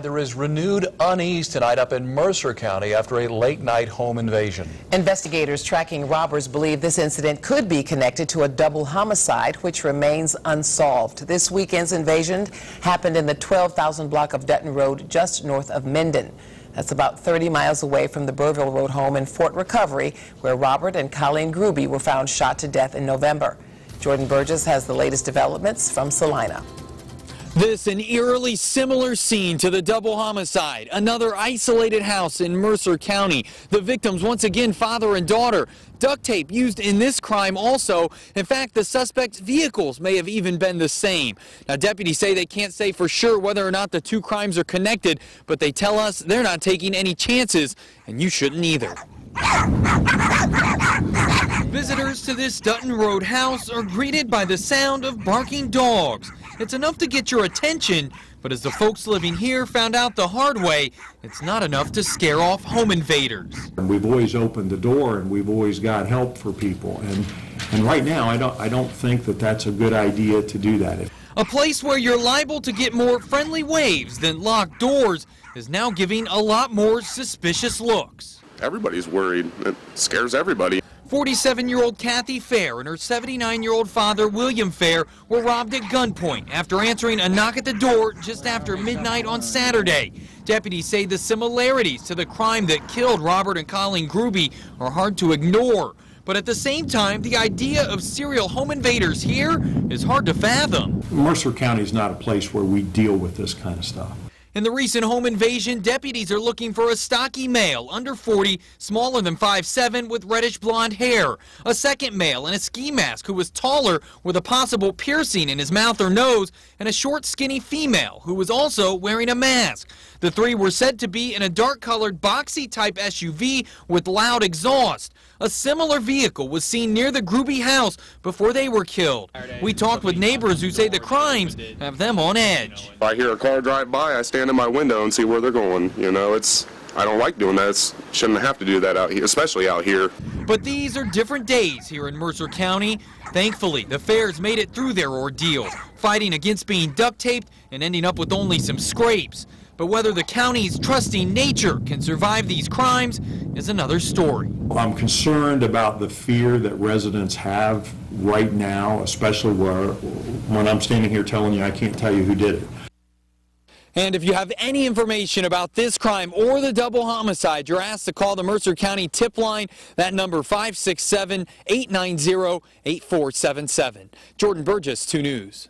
There is renewed unease tonight up in Mercer County after a late-night home invasion. Investigators tracking robbers believe this incident could be connected to a double homicide, which remains unsolved. This weekend's invasion happened in the 12,000 block of Dutton Road, just north of Minden. That's about 30 miles away from the Burville Road home in Fort Recovery, where Robert and Colleen Gruby were found shot to death in November. Jordan Burgess has the latest developments from Salina. This an eerily similar scene to the double homicide. Another isolated house in Mercer County. The victims, once again, father and daughter. Duct tape used in this crime also. In fact, the suspects' vehicles may have even been the same. Now, deputies say they can't say for sure whether or not the two crimes are connected, but they tell us they're not taking any chances, and you shouldn't either. Visitors to this Dutton Road house are greeted by the sound of barking dogs. It's enough to get your attention, but as the folks living here found out the hard way, it's not enough to scare off home invaders. We've always opened the door and we've always got help for people, and right now I don't think that that's a good idea to do that. A place where you're liable to get more friendly waves than locked doors is now giving a lot more suspicious looks. Everybody's worried. It scares everybody. 47-year-old Kathy Fair and her 79-year-old father, William Fair, were robbed at gunpoint after answering a knock at the door just after midnight on Saturday. Deputies say the similarities to the crime that killed Robert and Colleen Gruby are hard to ignore. But at the same time, the idea of serial home invaders here is hard to fathom. Mercer County is not a place where we deal with this kind of stuff. In the recent home invasion, deputies are looking for a stocky male, under 40, smaller than 5'7", with reddish blonde hair. A second male in a ski mask who was taller with a possible piercing in his mouth or nose, and a short, skinny female who was also wearing a mask. The three were said to be in a dark-colored, boxy-type SUV with loud exhaust. A similar vehicle was seen near the Gruby house before they were killed. We talked with neighbors who say the crimes have them on edge. If I hear a car drive by, I stand in my window and see where they're going. You know, I don't like doing that. Shouldn't have to do that out here, especially out here. But these are different days here in Mercer County. Thankfully, the Fairs made it through their ordeal, fighting against being duct taped and ending up with only some scrapes. But whether the county's trusting nature can survive these crimes is another story. I'm concerned about the fear that residents have right now, especially when I'm standing here telling you I can't tell you who did it. And if you have any information about this crime or the double homicide, you're asked to call the Mercer County tip line. That number 567-890-8477. Jordan Burgess, 2 News.